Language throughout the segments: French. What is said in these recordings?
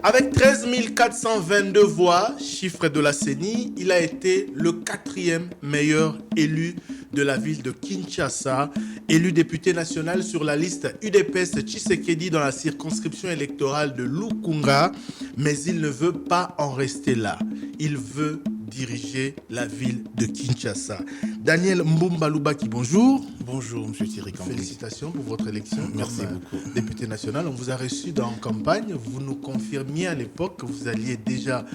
Avec 13 422 voix, chiffre de la CENI, il a été le quatrième meilleur élu de la ville de Kinshasa, élu député national sur la liste UDPS Tshisekedi dans la circonscription électorale de Lukunga, mais il ne veut pas en rester là. Il veut diriger la ville de Kinshasa. Daniel Mbumba Lubaki, bonjour. Bonjour, M. Thierry Cambly. Félicitations pour votre élection. Merci beaucoup. Député national, on vous a reçu dans campagne. Vous nous confirmiez à l'époque que vous alliez déjà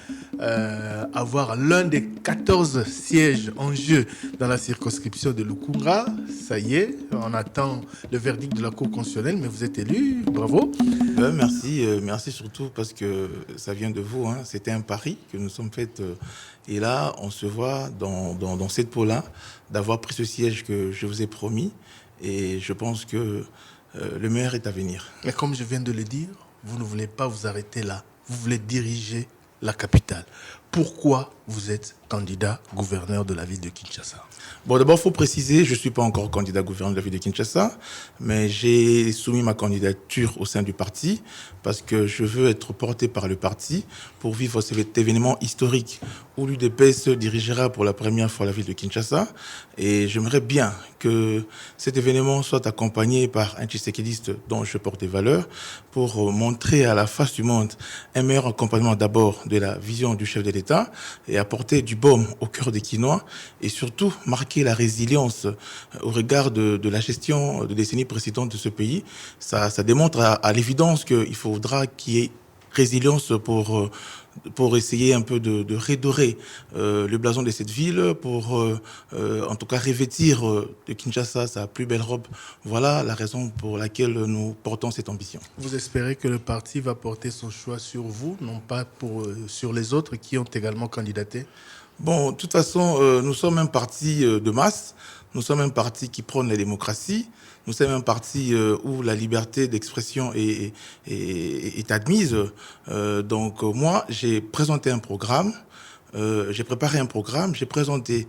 avoir l'un des 14 sièges en jeu dans la circonscription de Lukunga. Ça y est, on attend le verdict de la Cour constitutionnelle, mais vous êtes élu. Bravo. Merci surtout parce que ça vient de vous. Hein. C'était un pari que nous sommes faits. Et là, on se voit dans cette peau-là d'avoir pris ce siège que je vous ai promis. Et je pense que le meilleur est à venir. Mais comme je viens de le dire, vous ne voulez pas vous arrêter là. Vous voulez diriger la capitale. Pourquoi vous êtes candidat gouverneur de la ville de Kinshasa? Bon, d'abord, il faut préciser, je ne suis pas encore candidat gouverneur de la ville de Kinshasa, mais j'ai soumis ma candidature au sein du parti parce que je veux être porté par le parti pour vivre cet événement historique où l'UDPS dirigera pour la première fois la ville de Kinshasa. Et j'aimerais bien que cet événement soit accompagné par un tshisekédiste dont je porte des valeurs pour montrer à la face du monde un meilleur accompagnement d'abord de la vision du chef de l'État et apporter du baume au cœur des Kinois et surtout marquer la résilience au regard de la gestion de décennies précédentes de ce pays. Ça démontre à l'évidence qu'il faudra qu'il y ait résilience pour essayer un peu de redorer le blason de cette ville, pour en tout cas revêtir de Kinshasa sa plus belle robe. Voilà la raison pour laquelle nous portons cette ambition. Vous espérez que le parti va porter son choix sur vous, non pas sur les autres qui ont également candidaté? Bon, de toute façon, nous sommes un parti de masse, nous sommes un parti qui prône la démocratie, nous sommes un parti où la liberté d'expression est admise. Donc moi, j'ai présenté un programme. J'ai préparé un programme, j'ai présenté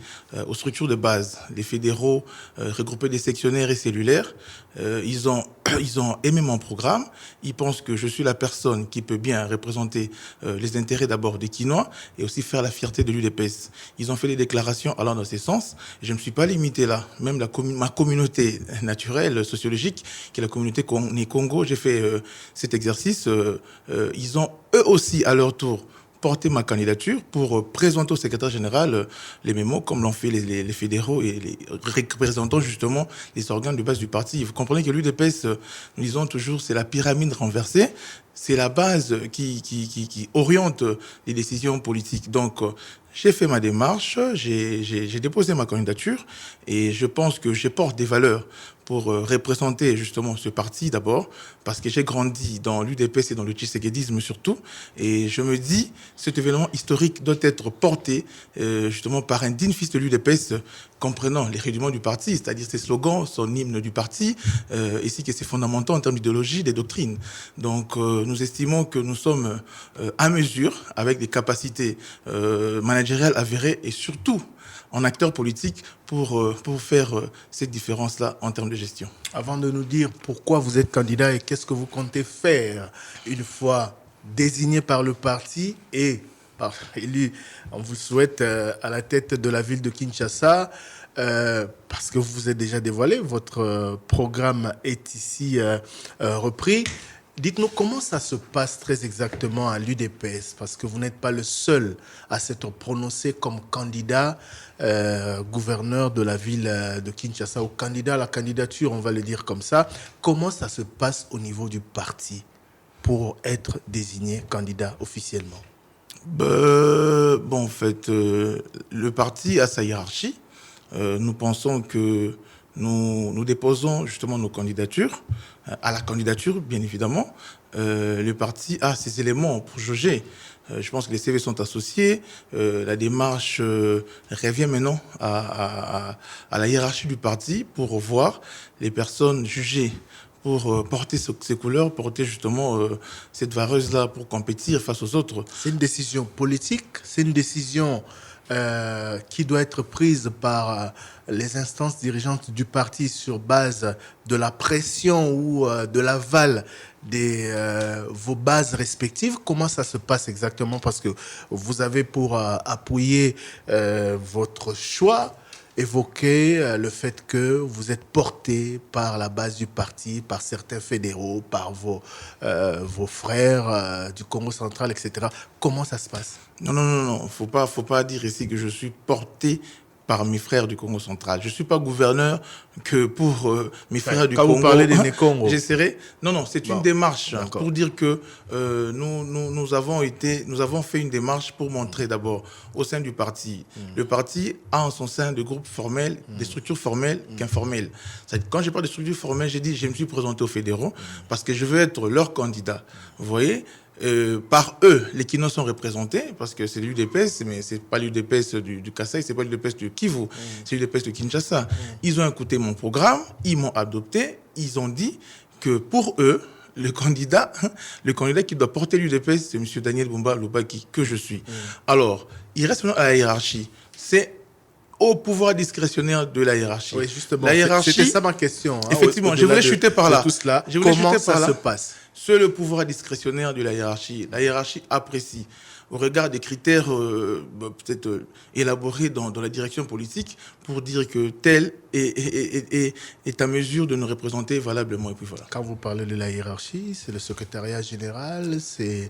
aux structures de base, les fédéraux regroupés des sectionnaires et cellulaires. Ils ont aimé mon programme. Ils pensent que je suis la personne qui peut bien représenter les intérêts d'abord des Kinois et aussi faire la fierté de l'UDPS. Ils ont fait des déclarations allant dans ce sens. Je ne me suis pas limité là. Même ma communauté naturelle, sociologique, qui est la communauté Congo, j'ai fait cet exercice. Ils ont eux aussi à leur tour porter ma candidature pour présenter au secrétaire général les mémos, comme l'ont fait les fédéraux et les représentants justement les organes de base du parti. Vous comprenez que l'UDPS, nous disons toujours, c'est la pyramide renversée, c'est la base qui oriente les décisions politiques. Donc, j'ai fait ma démarche, j'ai déposé ma candidature et je pense que je porte des valeurs pour représenter justement ce parti d'abord, parce que j'ai grandi dans l'UDPS et dans le tshisekédisme surtout, et je me dis, cet événement historique doit être porté justement par un digne fils de l'UDPS, comprenant les rudiments du parti, c'est-à-dire ses slogans, son hymne du parti, ainsi que ses fondamentaux en termes d'idéologie, des doctrines. Donc nous estimons que nous sommes à mesure, avec des capacités managériales avérées, et surtout en acteur politique pour faire cette différence-là en termes de gestion. Avant de nous dire pourquoi vous êtes candidat et qu'est-ce que vous comptez faire une fois désigné par le parti et élu, on vous souhaite à la tête de la ville de Kinshasa, parce que vous vous êtes déjà dévoilé, votre programme est ici repris. Dites-nous comment ça se passe très exactement à l'UDPS, parce que vous n'êtes pas le seul à s'être prononcé comme candidat gouverneur de la ville de Kinshasa, ou candidat à la candidature, on va le dire comme ça. Comment ça se passe au niveau du parti pour être désigné candidat officiellement? Bon, en fait, le parti a sa hiérarchie. Nous pensons que nous déposons justement nos candidatures. À la candidature, bien évidemment, le parti a ses éléments pour juger. Je pense que les CV sont associés. La démarche revient maintenant à la hiérarchie du parti pour voir les personnes jugées pour porter ces couleurs, porter justement cette vareuse-là pour compétir face aux autres. C'est une décision politique, c'est une décision qui doit être prise par les instances dirigeantes du parti sur base de la pression ou de l'aval de vos bases respectives. Comment ça se passe exactement? Parce que vous avez pour appuyer votre choix évoqué le fait que vous êtes porté par la base du parti, par certains fédéraux, par vos frères du Congo central, etc. Comment ça se passe? Non. Faut pas dire ici que je suis porté par mes frères du Congo central. Je suis pas gouverneur que pour mes frères du Congo. Quand vous parlez des Nékongo. J'essaierai. Non, c'est une démarche pour dire que nous avons fait une démarche pour montrer d'abord au sein du parti. Le parti a en son sein des groupes formels, des structures formelles qu'informelles. Quand je parle de structures formelles, j'ai dit je me suis présenté aux fédéraux parce que je veux être leur candidat. Vous voyez? Par eux, les Kinos sont représentés, parce que c'est l'UDPS, mais c'est pas l'UDPS du Kasaï, c'est pas l'UDPS du Kivu, c'est l'UDPS de Kinshasa. Ils ont écouté mon programme, ils m'ont adopté, ils ont dit que pour eux, le candidat qui doit porter l'UDPS, c'est M. Daniel Bumba Lubaki, que je suis. Alors, il reste maintenant à la hiérarchie. C'est au pouvoir discrétionnaire de la hiérarchie. Oui, justement, la hiérarchie, c'était ça ma question. Effectivement, je voulais chuter par là. Tout cela. Comment ça se passe? C'est le pouvoir discrétionnaire de la hiérarchie. La hiérarchie apprécie, au regard des critères peut-être élaborés dans la direction politique, pour dire que tel est à mesure de nous représenter valablement. Et puis voilà. Quand vous parlez de la hiérarchie, c'est le secrétariat général, c'est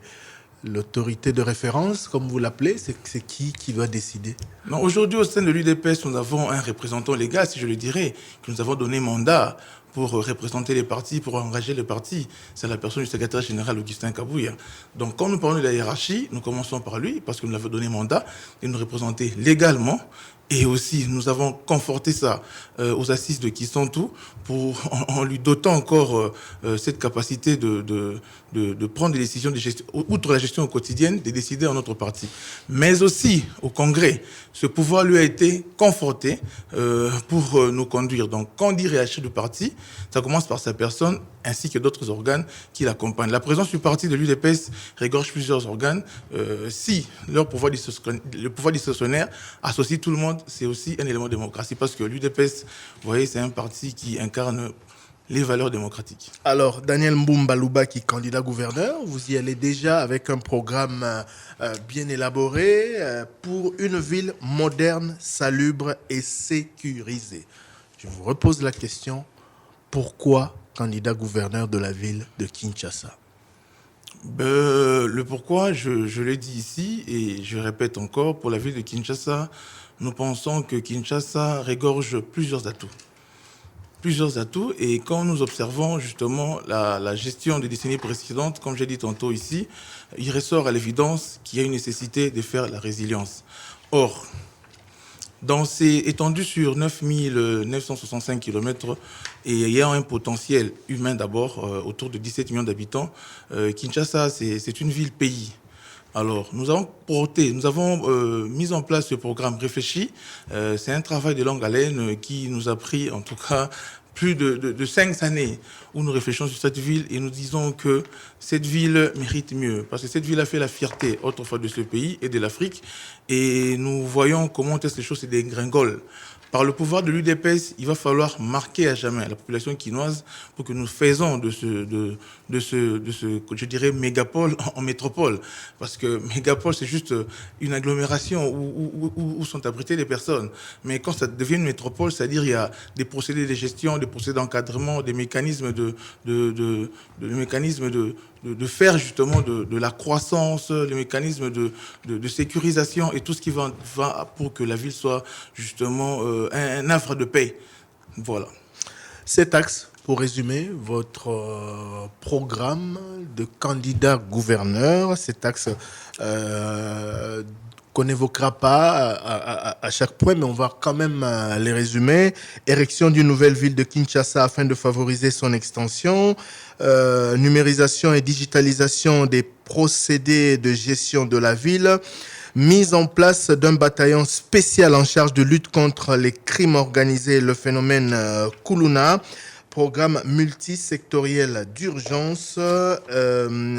l'autorité de référence, comme vous l'appelez, c'est qui doit décider? Non, aujourd'hui, au sein de l'UDPS, nous avons un représentant légal, si je le dirais, que nous avons donné mandat pour représenter les partis, pour engager les partis. C'est la personne du secrétaire général Augustin Kabouya. Donc, quand nous parlons de la hiérarchie, nous commençons par lui, parce que nous l'avons donné mandat de nous représenter légalement. Et aussi, nous avons conforté ça aux assises de Kisantu en lui dotant encore cette capacité de prendre des décisions de gestion, outre la gestion quotidienne, de décider en notre parti. Mais aussi, au Congrès, ce pouvoir lui a été conforté pour nous conduire. Donc, quand on dit hiérarchie du parti, ça commence par sa personne ainsi que d'autres organes qui l'accompagnent. La présence du parti de l'UDPS regorge plusieurs organes. Si le pouvoir discrétionnaire associe tout le monde, c'est aussi un élément de démocratie parce que l'UDPS, vous voyez, c'est un parti qui incarne les valeurs démocratiques. Alors, Daniel Mbumba Lubaki, candidat gouverneur, vous y allez déjà avec un programme bien élaboré pour une ville moderne, salubre et sécurisée. Je vous repose la question, pourquoi candidat gouverneur de la ville de Kinshasa? Le pourquoi, je l'ai dit ici et je répète encore, pour la ville de Kinshasa, nous pensons que Kinshasa regorge plusieurs atouts. Et quand nous observons justement la gestion des décennies précédentes, comme j'ai dit tantôt ici, il ressort à l'évidence qu'il y a une nécessité de faire la résilience. Or, étendu sur 965 km et ayant un potentiel humain d'abord, autour de 17 millions d'habitants, Kinshasa, c'est une ville-pays. Alors, nous avons mis en place ce programme réfléchi. C'est un travail de longue haleine qui nous a pris, en tout cas, plus de 5 années où nous réfléchissons sur cette ville et nous disons que cette ville mérite mieux. Parce que cette ville a fait la fierté autrefois de ce pays et de l'Afrique. Et nous voyons comment est-ce que les choses se dégringolent. Par le pouvoir de l'UDPS, il va falloir marquer à jamais la population quinoise pour que nous faisons de ce, je dirais, mégapole en métropole. Parce que mégapole, c'est juste une agglomération où sont abritées les personnes. Mais quand ça devient une métropole, c'est-à-dire il y a des procédés de gestion, des procédés d'encadrement, des mécanismes de faire justement de la croissance, les mécanismes de sécurisation et tout ce qui va pour que la ville soit justement un havre de paix. Voilà. Cet axe, pour résumer, votre programme de candidat gouverneur, cet axe qu'on n'évoquera pas à chaque point, mais on va quand même les résumer. Érection d'une nouvelle ville de Kinshasa afin de favoriser son extension, numérisation et digitalisation des procédés de gestion de la ville, mise en place d'un bataillon spécial en charge de lutte contre les crimes organisés et le phénomène Kuluna, programme multisectoriel d'urgence,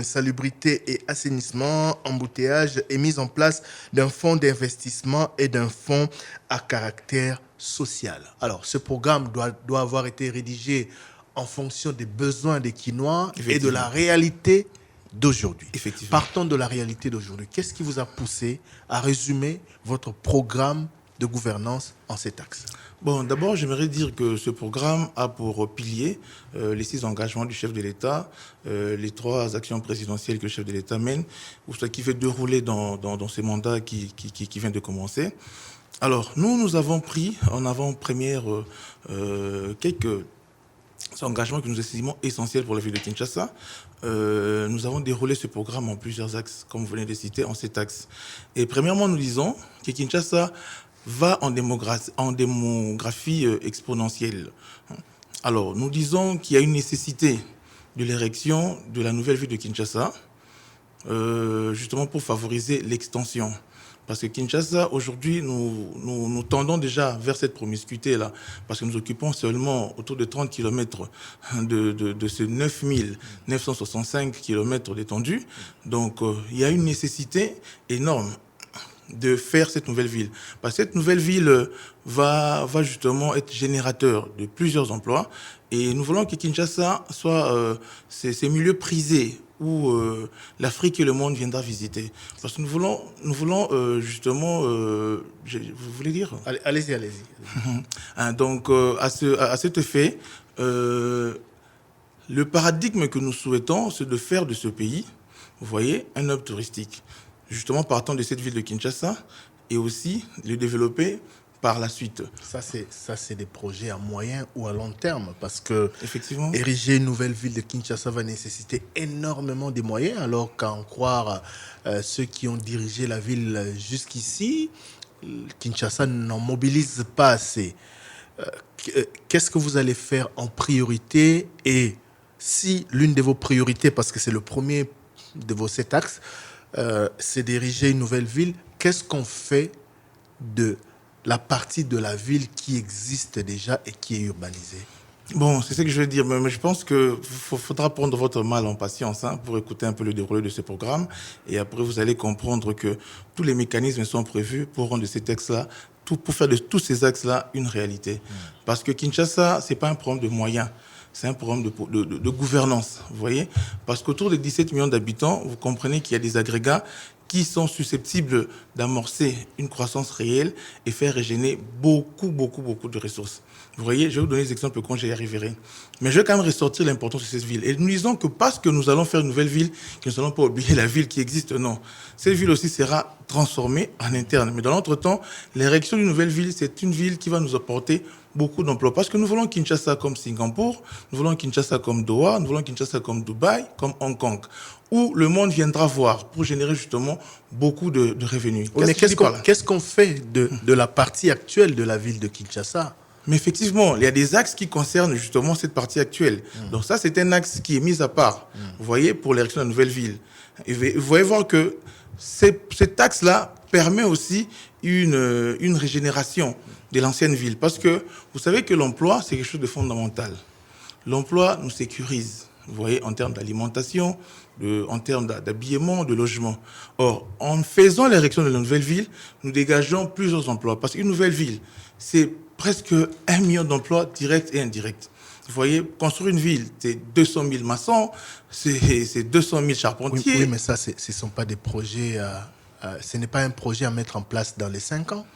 salubrité et assainissement, embouteillage et mise en place d'un fonds d'investissement et d'un fonds à caractère social. Alors, ce programme doit avoir été rédigé en fonction des besoins des Quinois et de la réalité d'aujourd'hui. Effectivement. Partons de la réalité d'aujourd'hui. Qu'est-ce qui vous a poussé à résumer votre programme de gouvernance en cet axe? Bon, d'abord, j'aimerais dire que ce programme a pour pilier les 6 engagements du chef de l'État, les 3 actions présidentielles que le chef de l'État mène, ou ce qui fait dérouler dans ces mandats qui vient de commencer. Alors, nous avons pris en avant-première quelques engagements que nous estimons essentiels pour la ville de Kinshasa. Nous avons déroulé ce programme en plusieurs axes, comme vous venez de citer, en 7 axes. Et premièrement, nous disons que Kinshasa va en démographie exponentielle. Alors, nous disons qu'il y a une nécessité de l'érection de la nouvelle ville de Kinshasa, justement pour favoriser l'extension. Parce que Kinshasa, aujourd'hui, nous tendons déjà vers cette promiscuité-là, parce que nous occupons seulement autour de 30 km de ces 965 km d'étendue. Donc, il y a une nécessité énorme de faire cette nouvelle ville. Parce que cette nouvelle ville va justement être générateur de plusieurs emplois. Et nous voulons que Kinshasa soit ces milieux prisés où l'Afrique et le monde viendra visiter. Parce que nous voulons justement... vous voulez dire? Allez-y. Donc, à cet effet, le paradigme que nous souhaitons, c'est de faire de ce pays, vous voyez, un hub touristique. Justement partant de cette ville de Kinshasa et aussi le développer par la suite. Ça, c'est des projets à moyen ou à long terme parce que effectivement, ériger une nouvelle ville de Kinshasa va nécessiter énormément de moyens, alors qu'à en croire ceux qui ont dirigé la ville jusqu'ici, Kinshasa n'en mobilise pas assez. Qu'est-ce que vous allez faire en priorité? Et si l'une de vos priorités, parce que c'est le premier de vos 7 axes, c'est d'ériger une nouvelle ville, qu'est-ce qu'on fait de la partie de la ville qui existe déjà et qui est urbanisée? Bon, c'est ce que je veux dire, mais je pense qu'il faudra prendre votre mal en patience pour écouter un peu le déroulé de ce programme. Et après, vous allez comprendre que tous les mécanismes sont prévus pour rendre ces textes-là, pour faire de tous ces axes-là une réalité. Parce que Kinshasa, ce n'est pas un problème de moyens. C'est un problème de gouvernance, vous voyez. Parce qu'autour de 17 millions d'habitants, vous comprenez qu'il y a des agrégats qui sont susceptibles d'amorcer une croissance réelle et faire régénérer beaucoup de ressources. Vous voyez, je vais vous donner des exemples quand j'y arriverai. Mais je vais quand même ressortir l'importance de cette ville. Et nous disons que parce que nous allons faire une nouvelle ville, que nous n'allons pas oublier la ville qui existe, non. Cette ville aussi sera transformée en interne. Mais dans l'entretemps, l'érection d'une nouvelle ville, c'est une ville qui va nous apporter beaucoup d'emplois. Parce que nous voulons Kinshasa comme Singapour, nous voulons Kinshasa comme Doha, nous voulons Kinshasa comme Dubaï, comme Hong Kong, où le monde viendra voir pour générer justement beaucoup de revenus. Oui, mais qu'est-ce qu'on fait de la partie actuelle de la ville de Kinshasa? Mais effectivement, il y a des axes qui concernent justement cette partie actuelle. Donc ça, c'est un axe qui est mis à part, vous voyez, pour l'érection de la nouvelle ville. Et vous allez voir que cet axe-là permet aussi une régénération de l'ancienne ville. Parce que vous savez que l'emploi, c'est quelque chose de fondamental. L'emploi nous sécurise, vous voyez, en termes d'alimentation, en termes d'habillement, de logement. Or, en faisant l'érection de la nouvelle ville, nous dégageons plusieurs emplois. Parce qu'une nouvelle ville, c'est presque 1 million d'emplois directs et indirects. Vous voyez, construire une ville, c'est 200 000 maçons, c'est 200 000 charpentiers. Oui, mais ça, ce ne sont pas des projets... ce n'est pas un projet à mettre en place dans les 5 ans?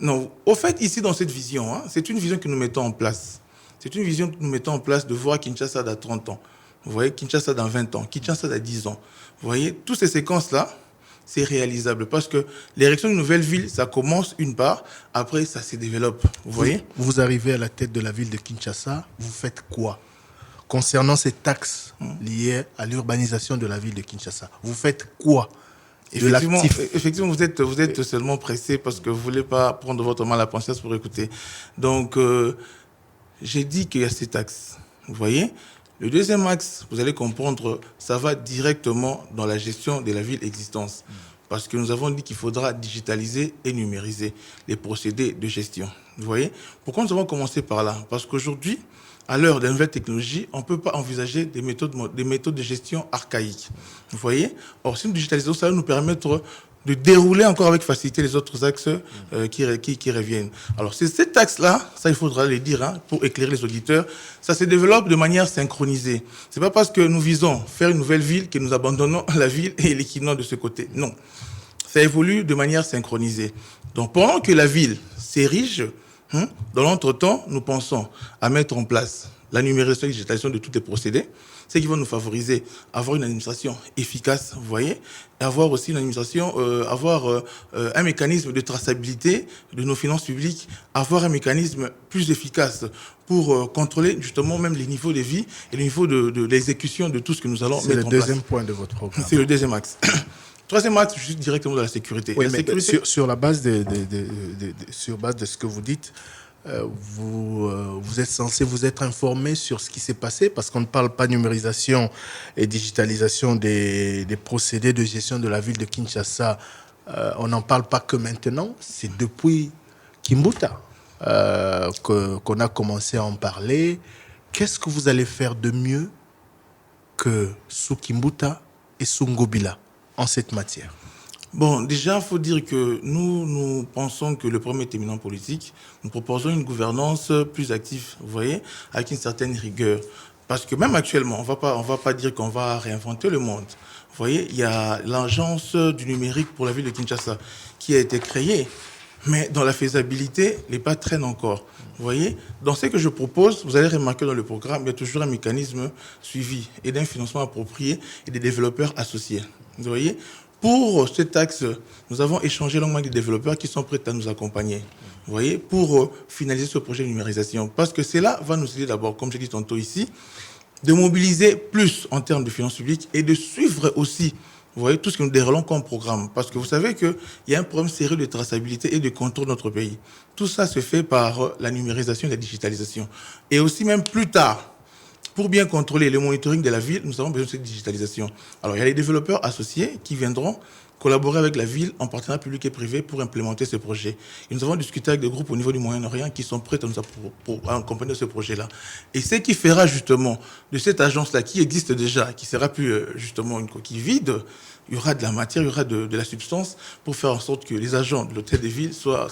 Non. Au fait, ici, dans cette vision, c'est une vision que nous mettons en place. C'est une vision que nous mettons en place de voir Kinshasa dans 30 ans. Vous voyez, Kinshasa dans 20 ans, Kinshasa dans 10 ans. Vous voyez, toutes ces séquences-là, c'est réalisable parce que l'érection d'une nouvelle ville, ça commence une part, après ça se développe. Vous voyez? Vous arrivez à la tête de la ville de Kinshasa, vous faites quoi concernant ces taxes liées à l'urbanisation de la ville de Kinshasa? Vous faites quoi? Effectivement, vous êtes seulement pressé parce que vous ne voulez pas prendre votre mal à conscience pour écouter. Donc, j'ai dit qu'il y a ces taxes. Vous voyez? Le deuxième axe, vous allez comprendre, ça va directement dans la gestion de la ville existence. Parce que nous avons dit qu'il faudra digitaliser et numériser les procédés de gestion. Vous voyez? Pourquoi nous avons commencé par là? Parce qu'aujourd'hui, à l'heure des nouvelles technologies, on ne peut pas envisager des méthodes de gestion archaïques. Vous voyez? Or, si nous digitalisons, ça va nous permettre de dérouler encore avec facilité les autres axes qui reviennent. Alors, c'est cet axe-là, ça il faudra le dire, hein, pour éclairer les auditeurs, ça se développe de manière synchronisée. C'est pas parce que nous visons faire une nouvelle ville que nous abandonnons la ville et l'équipement de ce côté. Non. Ça évolue de manière synchronisée. Donc, pendant que la ville s'érige, dans l'entretemps, nous pensons à mettre en place la numérisation et la digitalisation de tous les procédés, ce qui va nous favoriser à avoir une administration efficace, vous voyez, et avoir aussi une administration, un mécanisme de traçabilité de nos finances publiques, avoir un mécanisme plus efficace pour contrôler justement même les niveaux de vie et le niveau de l'exécution de tout ce que nous allons mettre en place. C'est le deuxième point de votre programme. C'est le deuxième axe. Troisième axe, juste directement de la sécurité. Oui, la mais sécurité... sur la base sur base de ce que vous dites, vous êtes censé vous être informé sur ce qui s'est passé, parce qu'on ne parle pas numérisation et digitalisation des procédés de gestion de la ville de Kinshasa. On n'en parle pas que maintenant, c'est depuis Kimbuta qu'on a commencé à en parler. Qu'est-ce que vous allez faire de mieux que sous Kimbuta et sous Ngobila en cette matière? Bon, déjà, il faut dire que nous pensons que le premier éminent politique, nous proposons une gouvernance plus active, vous voyez, avec une certaine rigueur. Parce que même actuellement, on va pas dire qu'on va réinventer le monde. Vous voyez, il y a l'agence du numérique pour la ville de Kinshasa qui a été créée, mais dans la faisabilité, les pas traînent encore. Vous voyez, dans ce que je propose, vous allez remarquer dans le programme, il y a toujours un mécanisme suivi et d'un financement approprié et des développeurs associés. Vous voyez, pour cet axe, nous avons échangé longuement avec des développeurs qui sont prêts à nous accompagner. Vous voyez, pour finaliser ce projet de numérisation. Parce que cela va nous aider d'abord, comme j'ai dit tantôt ici, de mobiliser plus en termes de finances publiques et de suivre aussi, vous voyez, tout ce que nous déroulons comme programme. Parce que vous savez qu'il y a un problème sérieux de traçabilité et de contrôle de notre pays. Tout ça se fait par la numérisation et la digitalisation. Et aussi même plus tard, pour bien contrôler le monitoring de la ville, nous avons besoin de cette digitalisation. Alors, il y a les développeurs associés qui viendront collaborer avec la ville en partenariat public et privé pour implémenter ce projet. Et nous avons discuté avec des groupes au niveau du Moyen-Orient qui sont prêts à nous accompagner ce projet-là. Et ce qui fera justement de cette agence-là qui existe déjà, qui sera plus justement une coquille vide, il y aura de la matière, il y aura de la substance pour faire en sorte que les agents de l'hôtel de ville soient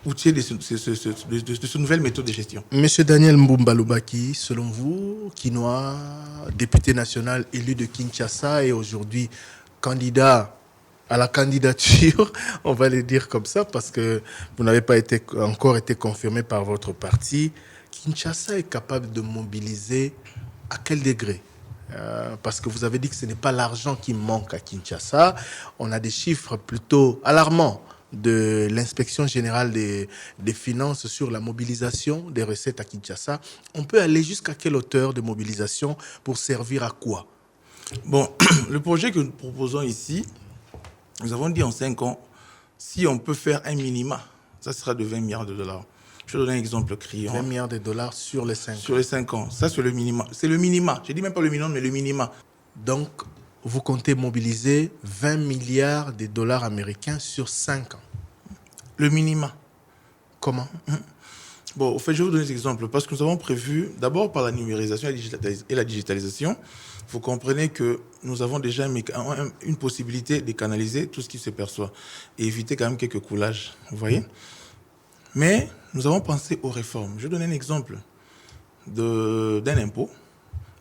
outillés de ce nouvelle méthode de gestion. Monsieur Daniel Mbumba Lubaki, selon vous, Kinois, député national élu de Kinshasa et aujourd'hui candidat à la candidature, on va le dire comme ça, parce que vous n'avez pas encore été confirmé par votre parti, Kinshasa est capable de mobiliser à quel degré? Parce que vous avez dit que ce n'est pas l'argent qui manque à Kinshasa. On a des chiffres plutôt alarmants de l'inspection générale des finances sur la mobilisation des recettes à Kinshasa. On peut aller jusqu'à quelle hauteur de mobilisation pour servir à quoi? Bon, le projet que nous proposons ici, nous avons dit en 5 ans, si on peut faire un minima, ça sera de 20 milliards de dollars. Je vais donner un exemple criant. 20 milliards de dollars sur les 5 ans. Sur les 5 ans. Ça, c'est le minima. C'est le minima. Je ne dis même pas le minimum, mais le minima. Donc, vous comptez mobiliser 20 milliards de dollars américains sur 5 ans. Le minima. Comment? Bon, au fait, je vais vous donner des exemples. Parce que nous avons prévu, d'abord par la numérisation et la digitalisation, vous comprenez que nous avons déjà une possibilité de canaliser tout ce qui se perçoit et éviter quand même quelques coulages. Vous voyez? Mais nous avons pensé aux réformes. Je vais donner un exemple d'un impôt,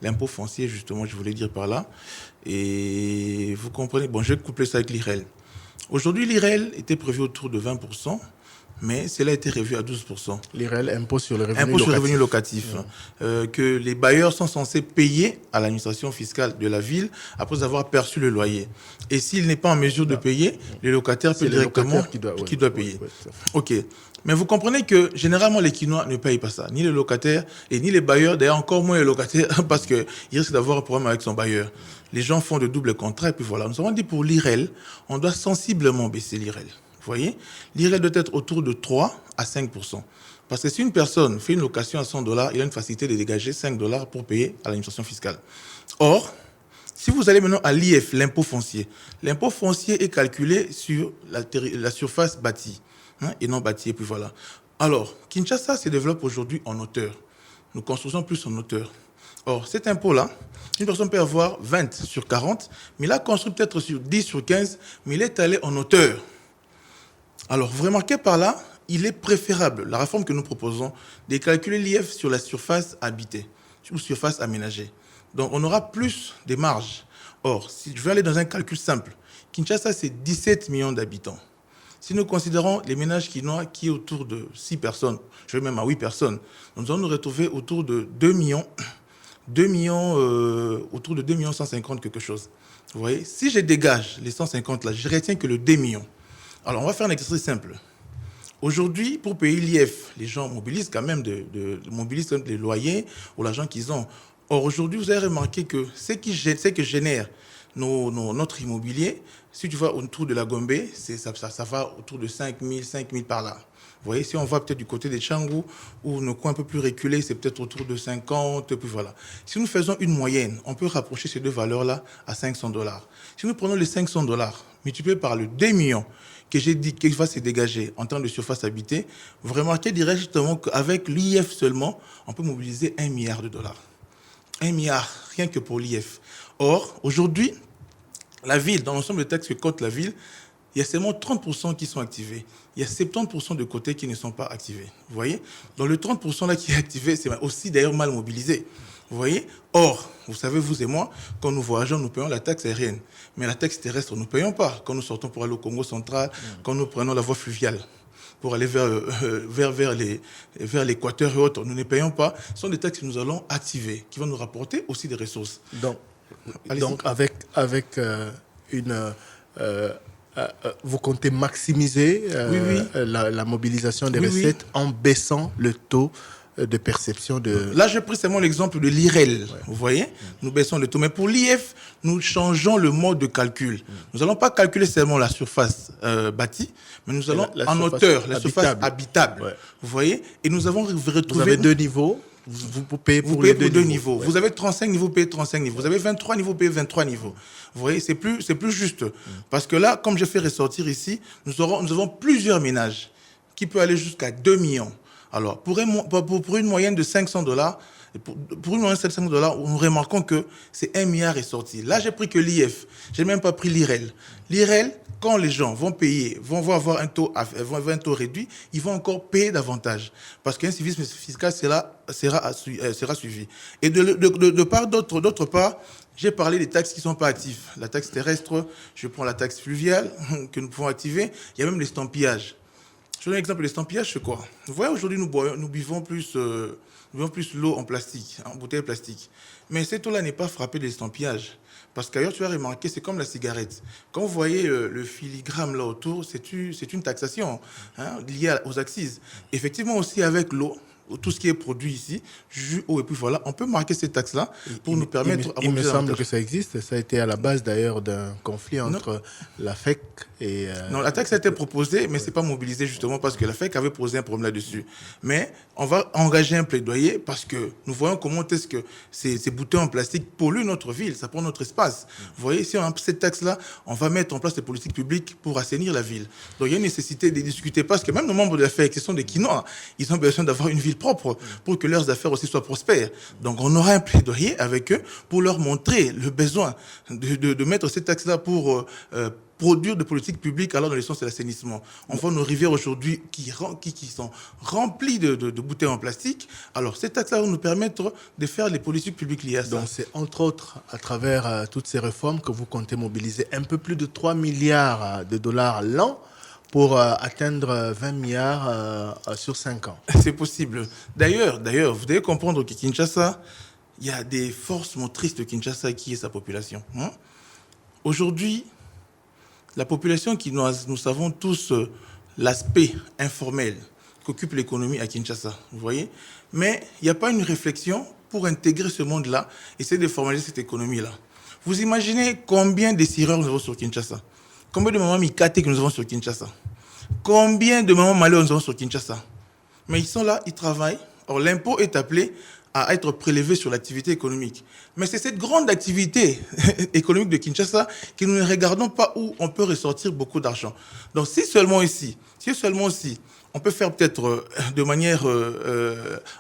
l'impôt foncier, justement, je voulais dire par là. Et vous comprenez, bon, je vais coupler ça avec l'IREL. Aujourd'hui, l'IREL était prévu autour de 20%, mais cela a été revu à 12%. L'IREL, impôt sur le revenu locatif. Impôt sur le revenu locatif. Que les bailleurs sont censés payer à l'administration fiscale de la ville après avoir perçu le loyer. Et s'il n'est pas en mesure de payer, le locataire peut directement qui doit payer. OK. Mais vous comprenez que généralement les Kinois ne payent pas ça, ni les locataires et ni les bailleurs, d'ailleurs encore moins les locataires parce qu'ils risquent d'avoir un problème avec son bailleur. Les gens font de doubles contrats et puis voilà. Nous avons dit pour l'IREL, on doit sensiblement baisser l'IREL. Vous voyez, l'IREL doit être autour de 3 à 5%. Parce que si une personne fait une location à $100, il a une facilité de dégager $5 pour payer à l'administration fiscale. Or, si vous allez maintenant à l'IF, l'impôt foncier est calculé sur la surface bâtie et non bâtie. Et puis voilà. Alors, Kinshasa se développe aujourd'hui en hauteur. nous construisons plus en hauteur. Or, cet impôt-là, une personne peut avoir 20 sur 40, mais il a construit peut-être sur 10 sur 15, mais il est allé en hauteur. Alors, vous remarquez par là, il est préférable, la réforme que nous proposons, de calculer l'IF sur la surface habitée ou surface aménagée. Donc, on aura plus de marges. Or, si je vais aller dans un calcul simple, Kinshasa, c'est 17 millions d'habitants. Si nous considérons les ménages qui est autour de 6 personnes, je vais même à 8 personnes, nous allons nous retrouver autour de 2 millions, autour de 2 millions 150 quelque chose. Vous voyez, si je dégage les 150 là, je retiens que le 2 millions. Alors, on va faire un exercice simple. Aujourd'hui, pour payer l'IF, les gens mobilisent quand même mobilisent les loyers ou l'argent qu'ils ont. Or, aujourd'hui, vous avez remarqué que ce que génère notre immobilier, si tu vas autour de la Gombe, ça va autour de 5 000 par là. Vous voyez, si on va peut-être du côté des Tchangou, ou nos coins un peu plus reculés, c'est peut-être autour de 50, puis voilà. Si nous faisons une moyenne, on peut rapprocher ces deux valeurs-là à $500. Si nous prenons les $500, multipliés par le 2 millions, que j'ai dit qu'il va se dégager en termes de surface habitée, vous remarquez directement qu'avec l'IF seulement, on peut mobiliser $1 milliard. 1 milliard, rien que pour l'IF. Or, aujourd'hui, la ville, dans l'ensemble des taxes que compte la ville, il y a seulement 30% qui sont activés. Il y a 70% de côtés qui ne sont pas activés. Vous voyez? Dans le 30% là qui est activé, c'est aussi d'ailleurs mal mobilisé. Vous voyez? Or, vous savez, vous et moi, quand nous voyageons, nous payons la taxe aérienne. Mais la taxe terrestre, nous ne payons pas. Quand nous sortons pour aller au Congo central, quand nous prenons la voie fluviale pour aller vers l'Équateur et autres, nous ne payons pas. Ce sont des taxes que nous allons activer, qui vont nous rapporter aussi des ressources. Donc avec vous comptez maximiser la mobilisation des recettes en baissant le taux de perception de... Là, j'ai pris seulement l'exemple de l'IREL. Vous voyez, nous baissons le taux. Mais pour l'IF, nous changeons le mode de calcul. Nous n'allons pas calculer seulement la surface bâtie, mais nous allons en hauteur, la surface habitable. Ouais. Vous voyez, et nous avons retrouvé... Vous avez deux niveaux. Vous payez pour les deux niveaux. Ouais. Vous avez 35 niveaux, vous payez 35 niveaux. Vous avez 23 niveaux, vous payez 23 niveaux. Vous voyez, c'est plus juste. Parce que là, comme je fais ressortir ici, nous avons plusieurs ménages qui peuvent aller jusqu'à 2 millions. Alors, pour une moyenne de $500, pour une moyenne de $500, nous remarquons que c'est 1 milliard est sorti. Là, j'ai pris que l'IF. Je n'ai même pas pris l'IREL. L'IREL, quand les gens vont payer, vont avoir un taux réduit, ils vont encore payer davantage. Parce qu'un civisme fiscal sera suivi. Et d'autre part, j'ai parlé des taxes qui ne sont pas actives. La taxe terrestre, je prends la taxe fluviale que nous pouvons activer. Il y a même l'estampillage. Je donne un exemple, l'estampillage, c'est quoi? Vous voyez, aujourd'hui, nous buvons plus l'eau en plastique, en bouteille plastique. Mais cette eau-là n'est pas frappée de l'estampillage. Parce qu'ailleurs, tu as remarqué, c'est comme la cigarette. Quand vous voyez le filigrane là autour, c'est une taxation liée aux accises. Effectivement, aussi avec l'eau, tout ce qui est produit ici, jus, eau, et puis voilà, on peut marquer ces taxes-là pour nous permettre... Il me semble que ça existe. Ça a été à la base d'ailleurs d'un conflit entre la FEC et... Non, la taxe a été proposée, mais ce n'est pas mobilisé justement parce que la FEC avait posé un problème là-dessus. Mais on va engager un plaidoyer parce que nous voyons comment est-ce que ces bouteilles en plastique polluent notre ville, ça prend notre espace. Vous voyez, si on a cette taxe-là, on va mettre en place des politiques publiques pour assainir la ville. Donc il y a une nécessité de discuter parce que même nos membres de la FEC, ce sont des Quinois, ils ont besoin d'avoir une ville propre pour que leurs affaires aussi soient prospères. Donc on aura un plaidoyer avec eux pour leur montrer le besoin de mettre cette taxe-là pour produire des politiques publiques alors dans le sens de l'assainissement. On voit nos rivières aujourd'hui qui sont remplies de bouteilles en plastique. Alors ces taxes-là vont nous permettre de faire les politiques publiques liées à ça. Donc c'est entre autres à travers toutes ces réformes que vous comptez mobiliser un peu plus de 3 milliards de dollars l'an pour atteindre 20 milliards sur 5 ans. C'est possible. D'ailleurs, vous devez comprendre que Kinshasa, il y a des forces motrices de Kinshasa qui est sa population. Aujourd'hui, la population nous savons tous l'aspect informel qu'occupe l'économie à Kinshasa, vous voyez. Mais il n'y a pas une réflexion pour intégrer ce monde-là, essayer de formaliser cette économie-là. Vous imaginez combien de sireurs nous avons sur Kinshasa? Combien de mamans Mikate que nous avons sur Kinshasa? Combien de mamans malheurs nous avons sur Kinshasa? Mais ils sont là, ils travaillent. Or, l'impôt est appelé à être prélevé sur l'activité économique. Mais c'est cette grande activité économique de Kinshasa que nous ne regardons pas où on peut ressortir beaucoup d'argent. Donc, si seulement ici, on peut faire peut-être de manière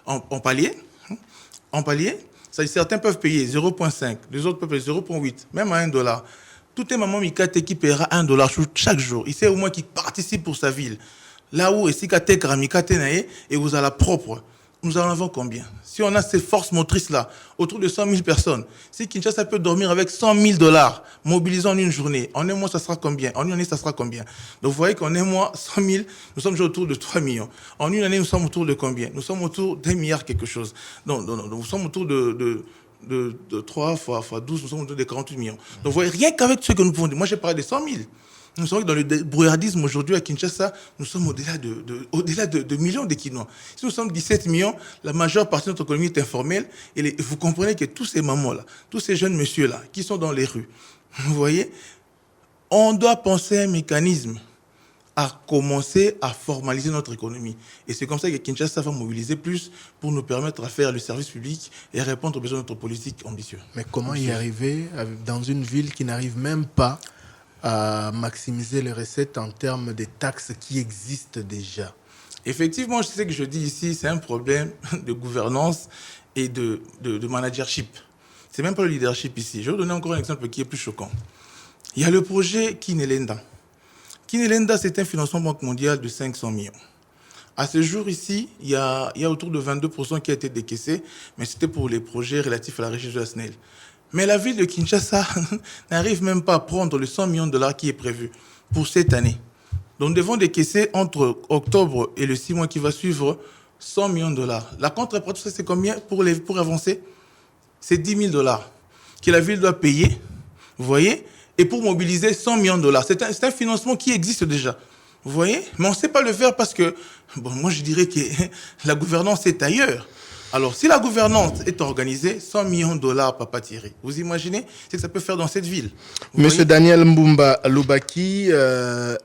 en palier, en palier. Certains peuvent payer 0,5, les autres peuvent payer 0,8, même à $1. Tout un maman Mikate qui paiera $1 chaque jour. Il sait au moins qu'il participe pour sa ville. Là où, si Kate Mikate et vous à la propre, nous en avons combien? Si on a ces forces motrices-là, autour de 100 000 personnes, si Kinshasa peut dormir avec $100 000, mobilisant en une journée, en un mois, ça sera combien? En une année, ça sera combien? Donc, vous voyez qu'en un mois, 100 000, nous sommes déjà autour de 3 millions. En une année, nous sommes autour de combien? Nous sommes autour d'1 milliard quelque chose. Donc, nous sommes autour de 3 fois 12, nous sommes autour de 48 millions. Donc, vous voyez, rien qu'avec ce que nous pouvons dire, moi, j'ai parlé de 100 000. Nous savons que dans le brouillardisme aujourd'hui à Kinshasa, nous sommes au-delà de millions de Kinois. Si nous sommes 17 millions, la majeure partie de notre économie est informelle. Et vous comprenez que tous ces mamans-là, tous ces jeunes messieurs-là, qui sont dans les rues, vous voyez, on doit penser à un mécanisme à commencer à formaliser notre économie. Et c'est comme ça que Kinshasa va mobiliser plus pour nous permettre à faire le service public et à répondre aux besoins de notre politique ambitieuse. Mais comment y arriver dans une ville qui n'arrive même pas à maximiser les recettes en termes des taxes qui existent déjà? Effectivement, je sais que je dis ici, c'est un problème de gouvernance et de managership. C'est même pas le leadership ici. Je vais vous donner encore un exemple qui est plus choquant. Il y a le projet Kinelenda. Kinelenda, c'est un financement Banque mondiale de 500 millions. À ce jour ici, il y a autour de 22% qui a été décaissé, mais c'était pour les projets relatifs à la régie de la SNEL. Mais la ville de Kinshasa n'arrive même pas à prendre le $100 millions qui est prévu pour cette année. Donc nous devons décaisser entre octobre et le 6 mois qui va suivre $100 millions. La contrepartie, c'est combien pour avancer? C'est $10 000 que la ville doit payer, vous voyez, et pour mobiliser $100 millions. C'est un financement qui existe déjà. Vous voyez? Mais on ne sait pas le faire parce que, bon, moi je dirais que la gouvernance est ailleurs. Alors, si la gouvernance est organisée, $100 millions, Papa Thierry, vous imaginez ce que ça peut faire dans cette ville? Monsieur Daniel Mbumba Lubaki,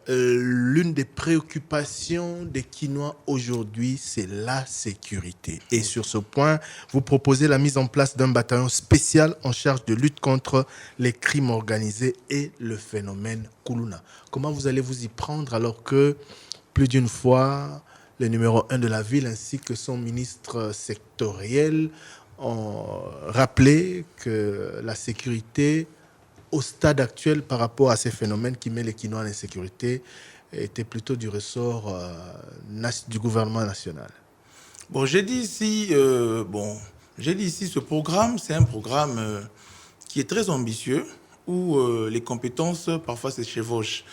l'une des préoccupations des Kinois aujourd'hui, c'est la sécurité. Et sur ce point, vous proposez la mise en place d'un bataillon spécial en charge de lutte contre les crimes organisés et le phénomène Kuluna. Comment vous allez vous y prendre alors que, plus d'une fois, le numéro 1 de la ville ainsi que son ministre sectoriel ont rappelé que la sécurité au stade actuel par rapport à ces phénomènes qui mettent les Kinois en insécurité était plutôt du ressort du gouvernement national? Bon, j'ai dit ici, ce programme, c'est un programme qui est très ambitieux où les compétences parfois se chevauchent.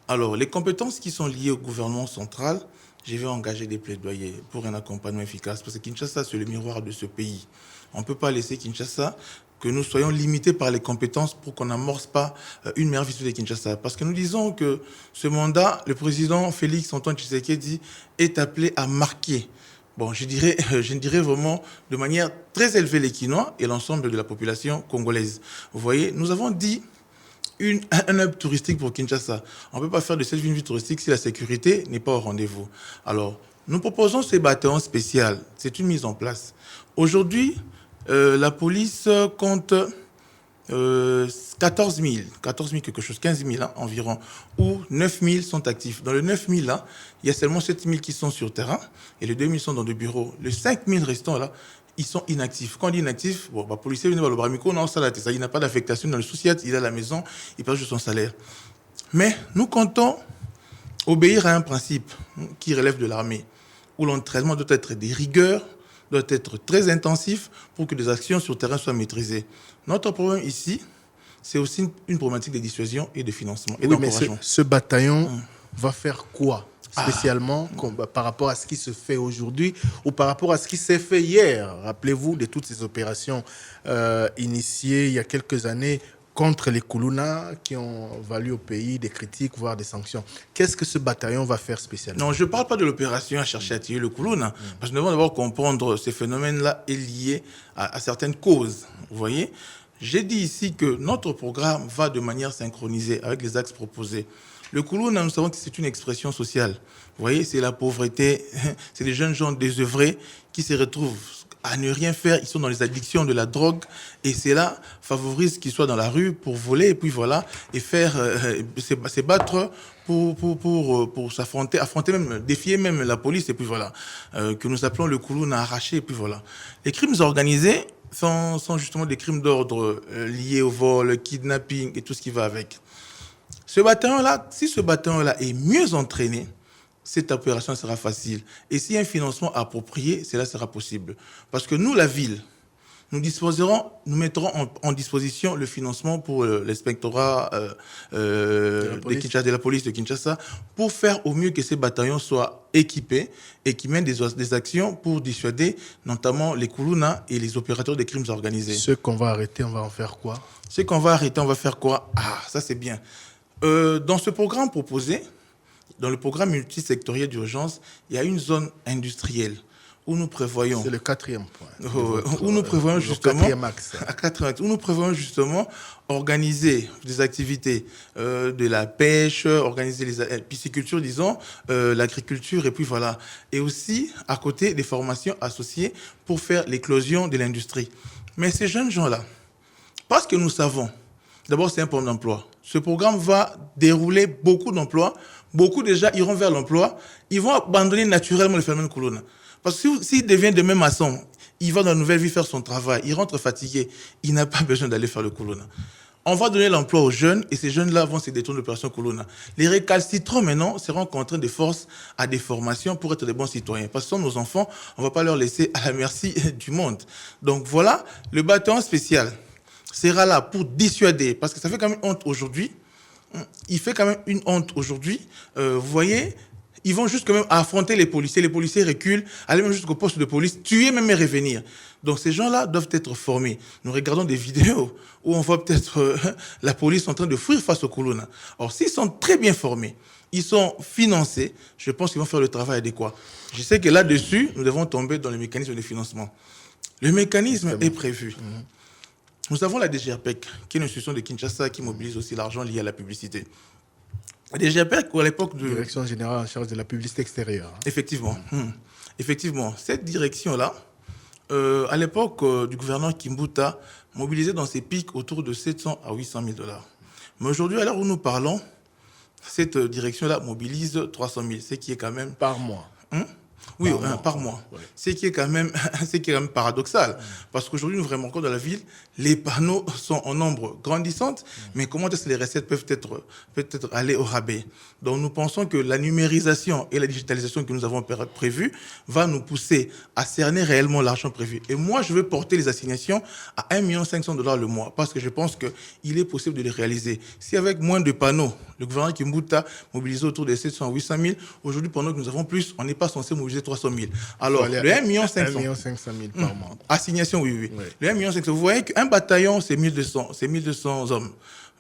Alors, les compétences qui sont liées au gouvernement central, je vais engager des plaidoyers pour un accompagnement efficace parce que Kinshasa, c'est le miroir de ce pays. On ne peut pas laisser Kinshasa que nous soyons limités par les compétences pour qu'on n'amorce pas une meilleure vision de Kinshasa. Parce que nous disons que ce mandat, le président Félix Antoine Tshisekedi est appelé à marquer, je dirais vraiment de manière très élevée les Kinois et l'ensemble de la population congolaise. Vous voyez, nous avons dit un hub touristique pour Kinshasa. On ne peut pas faire de cette ville une ville touristique si la sécurité n'est pas au rendez-vous. Alors, nous proposons ce bataillon spécial. C'est une mise en place. Aujourd'hui, la police compte 14 000 quelque chose, 15 000 environ, où 9 000 sont actifs. Dans les 9 000 là, il y a seulement 7 000 qui sont sur terrain et les 2 000 sont dans des bureaux. Les 5 000 restants là, ils sont inactifs. Quand on dit inactif, policier vient voir le bramiko, non, ça il n'a pas d'affectation dans le souci, il est à la maison, il passe juste son salaire. Mais nous comptons obéir à un principe qui relève de l'armée, où l'entraînement doit être des rigueurs, doit être très intensif pour que les actions sur le terrain soient maîtrisées. Notre problème ici, c'est aussi une problématique de dissuasion et de financement et d'encouragement. Mais ce bataillon va faire quoi spécialement par rapport à ce qui se fait aujourd'hui ou par rapport à ce qui s'est fait hier? Rappelez-vous de toutes ces opérations initiées il y a quelques années contre les Kuluna qui ont valu au pays des critiques, voire des sanctions. Qu'est-ce que ce bataillon va faire spécialement? Non, je ne parle pas de l'opération à chercher à tirer le Kuluna, parce que nous devons d'abord comprendre ces phénomènes-là est lié à certaines causes. Vous voyez, J'ai dit ici que notre programme va de manière synchronisée avec les axes proposés. Le Koulouna, nous savons que c'est une expression sociale. Vous voyez, c'est la pauvreté, c'est des jeunes gens désœuvrés qui se retrouvent à ne rien faire, ils sont dans les addictions de la drogue, et cela favorise qu'ils soient dans la rue pour voler, et puis voilà, et faire, se battre pour s'affronter, affronter même, défier même la police, et puis voilà, que nous appelons le Koulouna arraché, et puis voilà. Les crimes organisés sont justement des crimes d'ordre liés au vol, kidnapping, et tout ce qui va avec. Ce bataillon-là, si ce bataillon-là est mieux entraîné, cette opération sera facile. Et s'il y a un financement approprié, cela sera possible. Parce que nous, la ville, nous mettrons en disposition le financement pour l'inspectorat de la police de Kinshasa pour faire au mieux que ces bataillons soient équipés et qui mènent des actions pour dissuader notamment les Koulouna et les opérateurs des crimes organisés. Ceux qu'on va arrêter, on va en faire quoi? Ceux qu'on va arrêter, on va faire quoi? Ah, ça c'est bien. Dans ce programme proposé, dans le programme multisectoriel d'urgence, il y a une zone industrielle où nous prévoyons... C'est le 4e point. Où nous prévoyons justement... 4e axe. Où nous prévoyons justement organiser des activités de la pêche, organiser les piscicultures, disons, l'agriculture, et puis voilà. Et aussi, à côté, des formations associées pour faire l'éclosion de l'industrie. Mais ces jeunes gens-là, parce que nous savons, d'abord, c'est un point d'emploi. Ce programme va dérouler beaucoup d'emplois. Beaucoup déjà iront vers l'emploi. Ils vont abandonner naturellement le phénomène Koulouna. Parce que s'il devient demain maçon, il va dans la nouvelle vie faire son travail, il rentre fatigué, il n'a pas besoin d'aller faire le Koulouna. On va donner l'emploi aux jeunes et ces jeunes-là vont se détourner de l'opération Koulouna. Les récalcitrants maintenant seront contraints de force à des formations pour être des bons citoyens. Parce que ce sont nos enfants, on ne va pas leur laisser à la merci du monde. Donc voilà, le bataillon spécial sera là pour dissuader, parce que ça fait quand même honte aujourd'hui. Il fait quand même une honte aujourd'hui. Vous voyez, ils vont juste quand même affronter les policiers. Les policiers reculent, aller même jusqu'au poste de police, tuer même et revenir. Donc ces gens-là doivent être formés. Nous regardons des vidéos où on voit peut-être la police en train de fuir face au Koulouna. Or, s'ils sont très bien formés, ils sont financés, je pense qu'ils vont faire le travail adéquat. Je sais que là-dessus, nous devons tomber dans le mécanisme de financement. Le mécanisme est prévu. Nous avons la DGRPEC, qui est une institution de Kinshasa qui mobilise aussi l'argent lié à la publicité. La DGRPEC, à l'époque de... Direction générale en charge de la publicité extérieure. Effectivement. Effectivement. Cette direction-là, à l'époque du gouverneur Kimbuta, mobilisait dans ses pics autour de 700 à 800 000 $. Mais aujourd'hui, à l'heure où nous parlons, cette direction-là mobilise 300 000, ce qui est quand même... Par mois. Oui, par mois. Ouais. Ce qui est quand même paradoxal. Parce qu'aujourd'hui, nous vraiment encore dans la ville, les panneaux sont en nombre grandissant, mais comment est-ce que les recettes peuvent être aller au rabais? Donc, nous pensons que la numérisation et la digitalisation que nous avons prévues va nous pousser à cerner réellement l'argent prévu. Et moi, je veux porter les assignations à 1 500 000 $ le mois, parce que je pense qu'il est possible de les réaliser. Si avec moins de panneaux, le gouvernement Kimbuta mobilisait autour de 700 à 800 000, aujourd'hui, pendant que nous avons plus, on n'est pas censé mobiliser 300 000. Alors, le 1 500 000 par mois. Assignation, oui. Le 1 500 000, vous voyez qu'un bataillon, c'est 1200 hommes.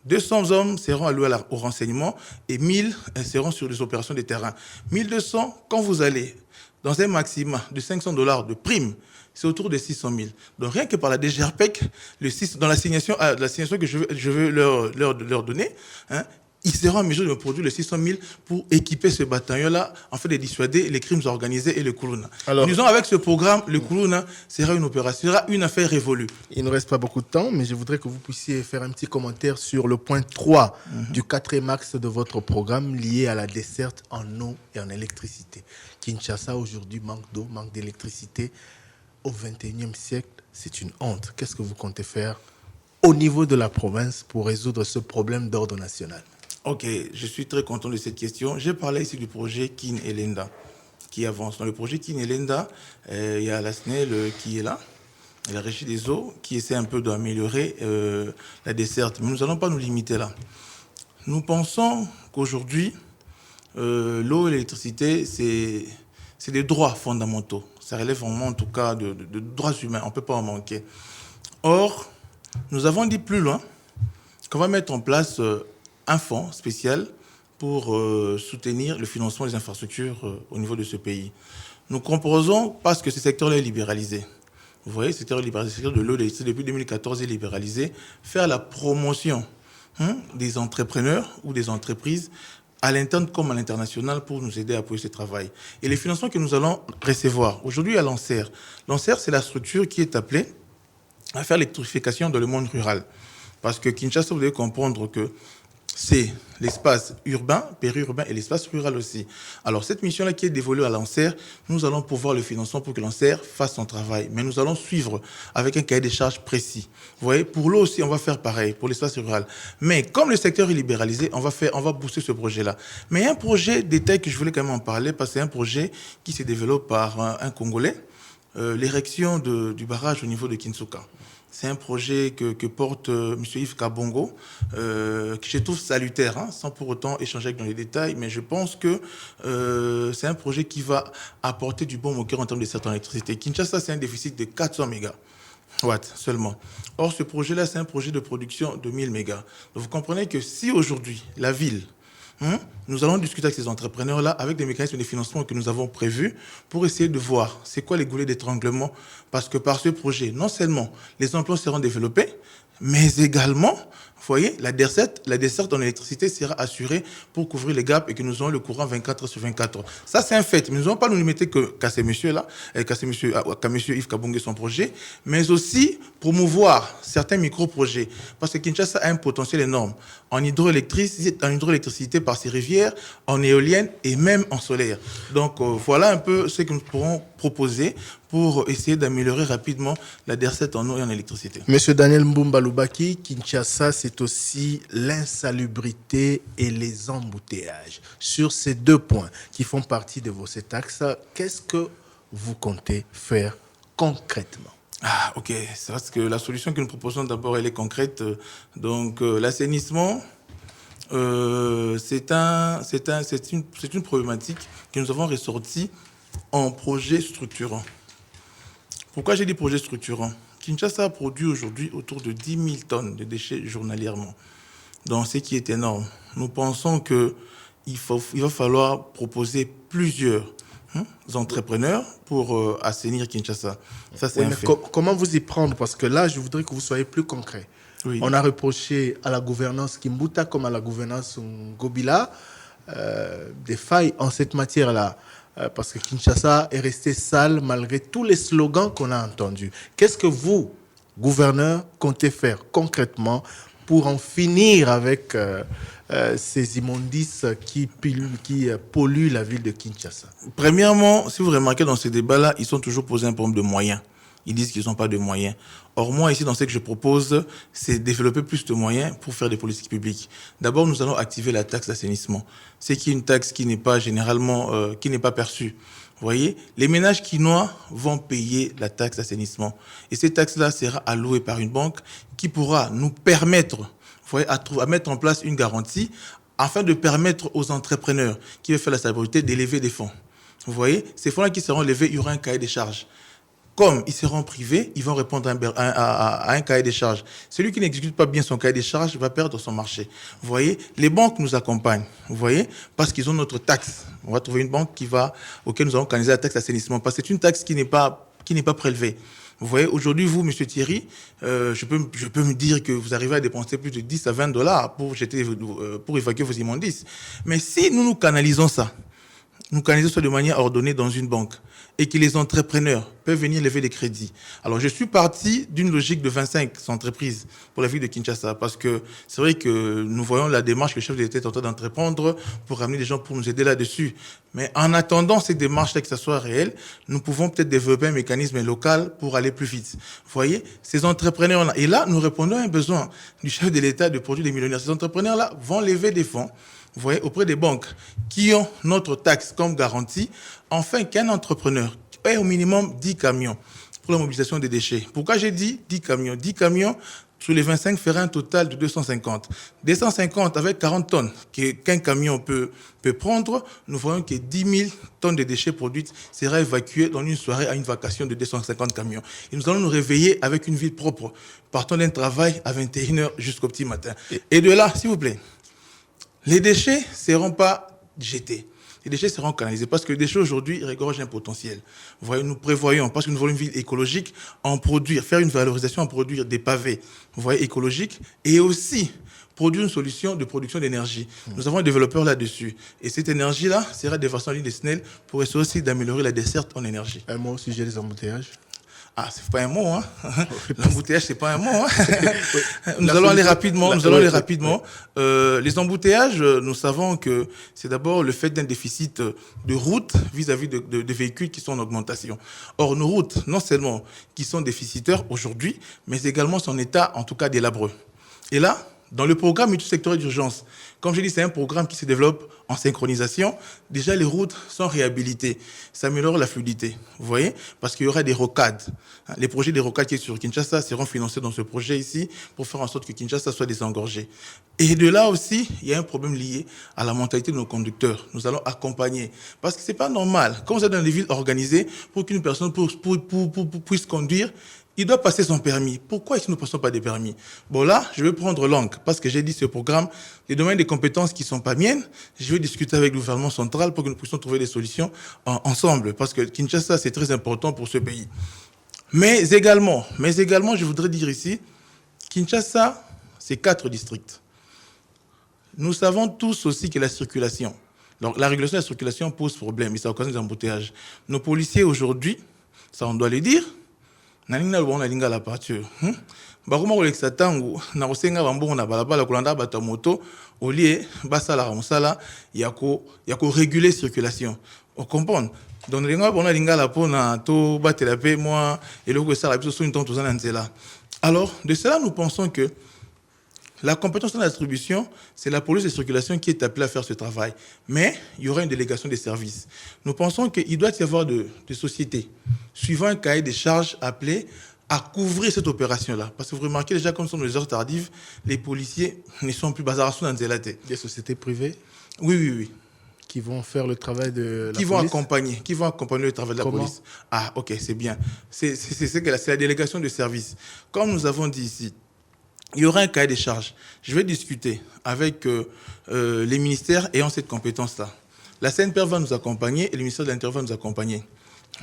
200 hommes seront alloués au renseignement et 1000 seront sur les opérations de terrain. 1200, quand vous allez dans un maximum de 500 $ de prime, c'est autour de 600 000. Donc rien que par la DGRPEC, dans l'assignation que je veux leur donner, ils seront en mesure de me produire les 600 000 pour équiper ce bataillon-là, en fait de dissuader les crimes organisés et le Koulouna. Alors, disons, avec ce programme, le Koulouna sera une opération, sera une affaire révolue. Il ne reste pas beaucoup de temps, mais je voudrais que vous puissiez faire un petit commentaire sur le point 3 du 4e axe de votre programme lié à la desserte en eau et en électricité. Kinshasa, aujourd'hui, manque d'eau, manque d'électricité. Au XXIe siècle, c'est une honte. Qu'est-ce que vous comptez faire au niveau de la province pour résoudre ce problème d'ordre national? Ok, je suis très content de cette question. J'ai parlé ici du projet Kin et Lenda qui avance. Dans le projet Kin et Lenda, il y a la SNEL qui est là, et la Régie des eaux qui essaie un peu d'améliorer la desserte. Mais nous n'allons pas nous limiter là. Nous pensons qu'aujourd'hui, l'eau et l'électricité, c'est des droits fondamentaux. Ça relève vraiment en tout cas de droits humains. On ne peut pas en manquer. Or, nous avons dit plus loin qu'on va mettre en place un fonds spécial pour soutenir le financement des infrastructures au niveau de ce pays. Nous proposons, parce que ce secteur-là est libéralisé, Vous voyez, le secteur de l'eau et de l'électricité depuis 2014 est libéralisé. Faire la promotion des entrepreneurs ou des entreprises à l'interne comme à l'international pour nous aider à appuyer ce travail. Et les financements que nous allons recevoir, aujourd'hui à l'ANSER. L'ANSER, c'est la structure qui est appelée à faire l'électrification dans le monde rural. Parce que Kinshasa, vous devez comprendre que c'est l'espace urbain, périurbain et l'espace rural aussi. Alors cette mission-là qui est dévolue à l'ANSER, nous allons pouvoir le financement pour que l'ANSER fasse son travail. Mais nous allons suivre avec un cahier des charges précis. Vous voyez, pour l'eau aussi, on va faire pareil, pour l'espace rural. Mais comme le secteur est libéralisé, on va booster ce projet-là. Mais il y a un projet détail que je voulais quand même en parler, parce que c'est un projet qui se développe par un Congolais, l'érection du barrage au niveau de Kinsuka. C'est un projet que porte M. Yves Kabongo, que je trouve salutaire, sans pour autant échanger dans les détails, mais je pense que c'est un projet qui va apporter du bon au cœur en termes de certaines électricité. Kinshasa, c'est un déficit de 400 mégawatts seulement. Or, ce projet-là, c'est un projet de production de 1000 mégas. Donc, vous comprenez que si aujourd'hui, la ville, nous allons discuter avec ces entrepreneurs-là, avec des mécanismes de financement que nous avons prévus pour essayer de voir c'est quoi les goulets d'étranglement. Parce que par ce projet, non seulement les emplois seront développés, mais également, vous voyez, la desserte en électricité sera assurée pour couvrir les gaps et que nous aurons le courant 24 sur 24. Ça, c'est un fait. Mais nous n'allons pas nous limiter qu'à ces messieurs-là, qu'à M. Yves Kabongo et son projet, mais aussi promouvoir certains micro-projets. Parce que Kinshasa a un potentiel énorme en hydroélectricité par ses rivières, en éolienne et même en solaire. Donc, voilà un peu ce que nous pourrons proposer pour essayer d'améliorer rapidement la desserte en eau et en électricité. Monsieur Daniel Mbumba Lubaki, Kinshasa, c'est aussi l'insalubrité et les embouteillages. Sur ces deux points qui font partie de vos axes, qu'est-ce que vous comptez faire concrètement? Ah, ok. C'est parce que la solution que nous proposons d'abord, elle est concrète. Donc, l'assainissement, c'est une problématique que nous avons ressortie en projet structurant. Pourquoi j'ai dit projet structurant? Kinshasa produit aujourd'hui autour de 10 000 tonnes de déchets journalièrement. Donc, ce qui est énorme. Nous pensons qu'il va falloir proposer plusieurs entrepreneurs pour assainir Kinshasa. Ça, c'est un fait. Comment vous y prendre? Parce que là, je voudrais que vous soyez plus concret. Oui. On a reproché à la gouvernance Kimbuta comme à la gouvernance Ngobila des failles en cette matière-là. Parce que Kinshasa est resté sale malgré tous les slogans qu'on a entendus. Qu'est-ce que vous, gouverneur, comptez faire concrètement pour en finir avec ces immondices qui polluent la ville de Kinshasa? Premièrement, si vous remarquez dans ces débats-là, ils sont toujours posés un problème de moyens. Ils disent qu'ils n'ont pas de moyens. Or, moi, ici, dans ce que je propose, c'est développer plus de moyens pour faire des politiques publiques. D'abord, nous allons activer la taxe d'assainissement. C'est qui est une taxe qui n'est pas généralement, qui n'est pas perçue. Vous voyez, les ménages quinois vont payer la taxe d'assainissement. Et cette taxe-là sera allouée par une banque qui pourra nous permettre, vous voyez, à mettre en place une garantie afin de permettre aux entrepreneurs qui veulent faire la salubrité d'élever des fonds. Vous voyez, ces fonds-là qui seront levés, il y aura un cahier des charges. Comme ils seront privés, ils vont répondre à un cahier des charges. Celui qui n'exécute pas bien son cahier des charges va perdre son marché. Vous voyez, les banques nous accompagnent, vous voyez, parce qu'ils ont notre taxe. On va trouver une banque auquel nous allons canaliser la taxe d'assainissement, parce que c'est une taxe qui n'est pas prélevée. Vous voyez, aujourd'hui, vous, M. Thierry, je peux me dire que vous arrivez à dépenser plus de 10 à 20 dollars pour évacuer vos immondices. Mais si nous canalisons ça de manière ordonnée dans une banque et que les entrepreneurs peuvent venir lever des crédits. Alors, je suis parti d'une logique de 25 entreprises pour la ville de Kinshasa parce que c'est vrai que nous voyons la démarche que le chef de l'État est en train d'entreprendre pour ramener des gens pour nous aider là-dessus. Mais en attendant cette démarche-là que ça soit réel, nous pouvons peut-être développer un mécanisme local pour aller plus vite. Vous voyez, ces entrepreneurs-là, et là, nous répondons à un besoin du chef de l'État de produire des millionnaires. Ces entrepreneurs-là vont lever des fonds, vous voyez, auprès des banques qui ont notre taxe comme garantie, afin qu'un entrepreneur ait au minimum 10 camions pour la mobilisation des déchets. Pourquoi j'ai dit 10 camions? 10 camions sur les 25 feraient un total de 250. 250 avec 40 tonnes qu'un camion peut prendre, nous voyons que 10 000 tonnes de déchets produites sera évacuées dans une soirée à une vacation de 250 camions. Et nous allons nous réveiller avec une ville propre, partant d'un travail à 21h jusqu'au petit matin. Et de là, s'il vous plaît, les déchets ne seront pas jetés. les déchets seront canalisés parce que les déchets aujourd'hui regorgent un potentiel. Vous voyez, nous prévoyons, parce que nous voulons une ville écologique, en produire, faire une valorisation, en produire des pavés, vous voyez, écologiques, et aussi produire une solution de production d'énergie. Nous avons un développeur là-dessus. Et cette énergie-là sera de façon additionnelle pour essayer aussi d'améliorer la desserte en énergie. Un mot au sujet des embouteillages. Ah, c'est pas un mot, hein. L'embouteillage, c'est pas un mot, hein. Nous allons aller rapidement. Les embouteillages, nous savons que c'est d'abord le fait d'un déficit de routes vis-à-vis de véhicules qui sont en augmentation. Or, nos routes, non seulement qui sont déficitaires aujourd'hui, mais également son état, en tout cas, délabreux. Et là, dans le programme multisectoriel d'urgence, comme je dis, c'est un programme qui se développe en synchronisation. Déjà, les routes sont réhabilitées. Ça améliore la fluidité, vous voyez, parce qu'il y aura des rocades. Les projets des rocades qui sont sur Kinshasa seront financés dans ce projet ici pour faire en sorte que Kinshasa soit désengorgé. Et de là aussi, il y a un problème lié à la mentalité de nos conducteurs. Nous allons accompagner. Parce que c'est pas normal. Quand vous êtes dans des villes organisées, pour qu'une personne puisse conduire, il doit passer son permis. Pourquoi est-ce que nous ne passons pas des permis? Bon là, je vais prendre l'angle parce que j'ai dit ce programme, les domaines de compétences qui ne sont pas miennes, je vais discuter avec le gouvernement central pour que nous puissions trouver des solutions ensemble. Parce que Kinshasa, c'est très important pour ce pays. Mais également, je voudrais dire ici, Kinshasa, c'est 4 districts. Nous savons tous aussi que la circulation, donc la régulation de la circulation pose problème et ça occasionne des embouteillages. Nos policiers aujourd'hui, ça on doit le dire, nalinga lubona linga la peinture bakoma kolekisa tango na kosenga bambongo na balabala kolanda bato moto olie basala musala yako réguler circulation. On comprend. Donc linga bona linga la pona to batela pe moi et le ça la biso so une tonto za nzela. Alors de cela nous pensons que la compétence dans la distribution, c'est la police de circulation qui est appelée à faire ce travail. Mais il y aura une délégation des services. Nous pensons qu'il doit y avoir des sociétés suivant un cahier des charges appelé à couvrir cette opération-là. Parce que vous remarquez déjà, comme ce sont les heures tardives, les policiers ne sont plus basés dans Nzelate. Des sociétés privées? Oui. Qui vont faire le travail de la police? Qui vont accompagner le travail de la police. Ah, ok, c'est bien. C'est la délégation de services. Comme nous avons dit ici, il y aura un cahier des charges. Je vais discuter avec les ministères ayant cette compétence-là. La CNPR va nous accompagner et le ministère de l'Intérieur va nous accompagner.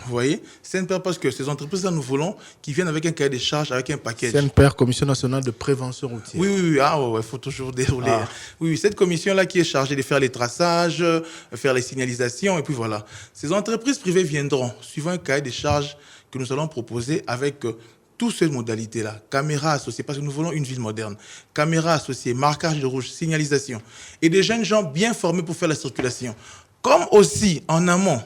Vous voyez, CNPR parce que ces entreprises-là, nous voulons qu'ils viennent avec un cahier des charges, avec un package. CNPR, Commission nationale de prévention routière. Oui. Ah ouais, faut toujours dérouler. Ah. Oui, cette commission-là qui est chargée de faire les traçages, faire les signalisations, et puis voilà. Ces entreprises privées viendront, suivant un cahier des charges que nous allons proposer avec toutes ces modalités-là, caméras associées, parce que nous voulons une ville moderne, caméras associées, marquage de rouge, signalisation, et des jeunes gens bien formés pour faire la circulation. Comme aussi, en amont,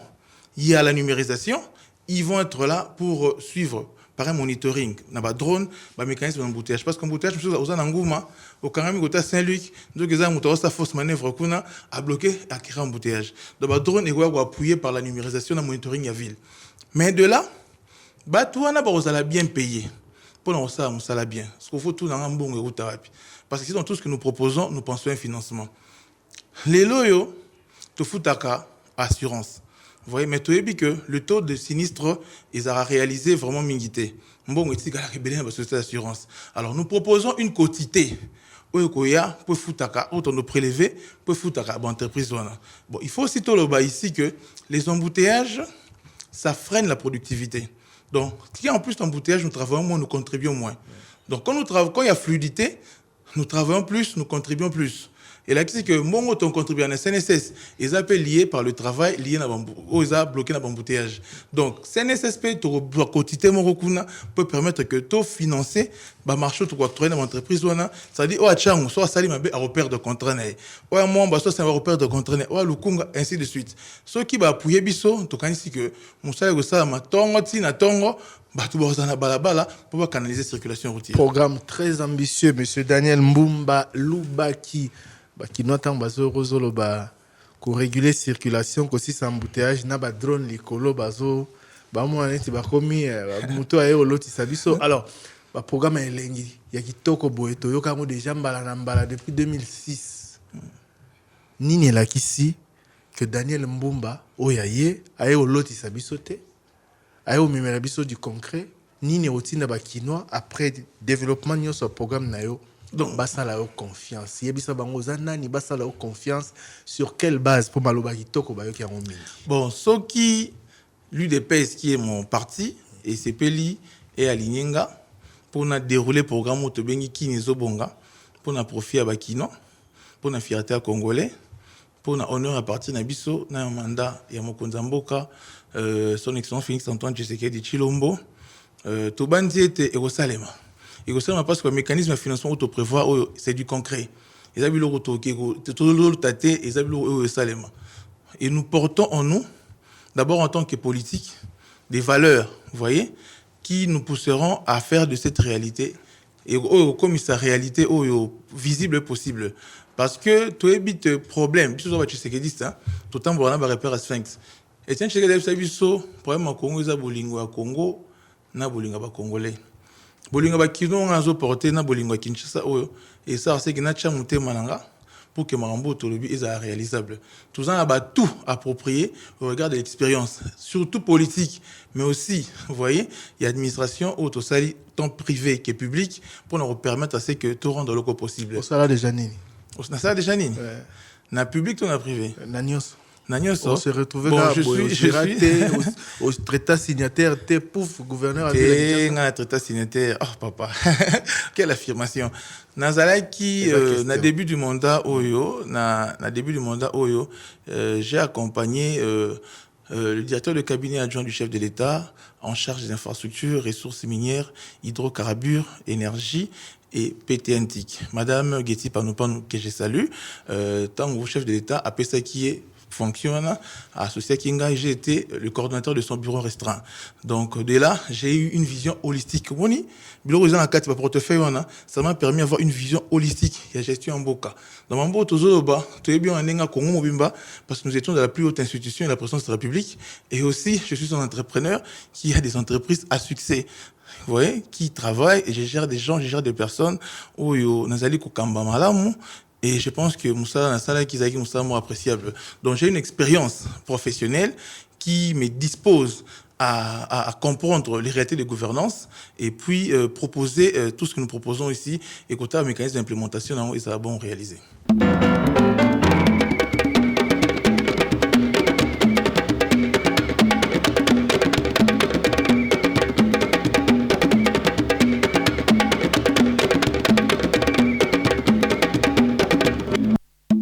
il y a la numérisation, ils vont être là pour suivre par un monitoring, un drone, un mécanisme d'embouteillage. Parce qu'embouteillage, aux Anangouma, au Karami, au Saint-Luc, donc ils ont sa fausse manœuvre à bloquer, à créer un embouteillage. Donc, le drone est appuyé par la numérisation, le monitoring à ville. Mais de là, vous allez bien payer. Pour ça, vous allez bien. Parce qu'il faut tout dans un bon route. Parce que c'est dans tout ce que nous proposons, nous pensons à un financement. Les loyaux, tu fous ta assurance. Vous voyez, mais tu as vu que le taux de sinistre, ils ont réalisé vraiment mingité. Bon, c'est la société d'assurance. Alors, nous proposons une quotité. Pour foutre autant de prélever, pour foutre entreprise. Bon, il faut aussi tout le bas ici que les embouteillages, ça freine la productivité. Donc, si en plus l'embouteillage, nous travaillons moins, nous contribuons moins. Donc, quand il y a fluidité, nous travaillons plus, nous contribuons plus. Et là, c'est que mon autant contribue en CNSS, ils appellent liés par le travail, liés à ils ont bloqué l'embouteillage. Donc, CNSSP, quotité peut permettre que tout financer, marché tout quoi dans l'entreprise, ça dit, soit ça dit, un repère de contrat, moi, soit c'est un repère de contrat, ainsi de suite. Ceux qui va appuyer biso, tout cas ici que mon salaire ça ma tongo tina tongo, pour canaliser la circulation routière. Programme très ambitieux, monsieur Daniel Mbumba Lubaki. Qui n'entend pas pour réguler la circulation, aussi sans embouteillage, n'a pas drone, les colos, moi, c'est pas commis, moto à l'autre, alors, le programme est lengi. Il y a qui toko boeto, yo kamo déjà mbala depuis 2006. Nini la kisi que Daniel Mbumba, oyaye, aye au lot, il s'abisote, aye au mimerabiso du concret, nini otina ba kinois après développement de ce programme nayo. Donc, basala la confiance. Yebisa bango zanani basala la confiance sur quelle base pour maloba kitoko bayo ki mingi. Bon, ce qui l'UDPS qui est mon parti et CPLI est aligné pour na dérouler programme autobengi kinizo bonga pour na profit à bakino pour na fierté à congolais pour na honneur à partir na biso na mandat ya mokonza mboka son excellence Félix Antoine Tshisekedi Tshilombo to bandi ete ekosalema parce que le mécanisme de financement auto prévoit c'est du concret et nous portons en nous d'abord en tant que politique des valeurs, vous voyez, qui nous pousseront à faire de cette réalité et comme sa réalité visible possible. Parce que tu évites le problème, puis tu sais que tu ça, tout le temps on va repérer Sphinx. Et tiens, je sais que le problème au Congo, c'est bolingo Congo, na bolingo ba congolais. Bolingo ba kino ngazo porter na bolingo Kinshasa et ça c'est que na chamute mananga pour que Marambo Tolobi est réalisable. Tout ça a tout approprié au regard de l'expérience, surtout politique, mais aussi, vous voyez, il y a administration autosali tant privé que public pour nous permettre à ce que tout rende le possible. Au salaire de Janine. Au salaire de Janine. Na public ou na privé. Nanios. On se retrouvait au traité signataire, t'es pouf, gouverneur. Un traité signataire. Oh, papa. Quelle affirmation. Nazalaki, na début du mandat Oyo, j'ai accompagné le directeur de cabinet adjoint du chef de l'État en charge des infrastructures, ressources minières, hydrocarbures, énergie et PTNTIC. Madame Getty Panoupan, que je salue, tant que chef de l'État, a fait ça qui est fonctionne associé à Kinga, j'ai été le coordonnateur de son bureau restreint. Donc de là, j'ai eu une vision holistique. Ça m'a permis d'avoir une vision holistique de la gestion en Boka. Dans mon beau Tozoba, tu es bien en Congo Mobimba parce que nous étions dans la plus haute institution de la présidence de la République. Et aussi, je suis un entrepreneur qui a des entreprises à succès. Vous voyez, qui travaillent et je gère des gens, je gère des personnes. Et je pense que Moussa Nassala Kizaki Moussa est appréciable. Donc j'ai une expérience professionnelle qui me dispose à comprendre les réalités de gouvernance et puis proposer tout ce que nous proposons ici et côté un mécanisme d'implémentation et ça va bon réaliser.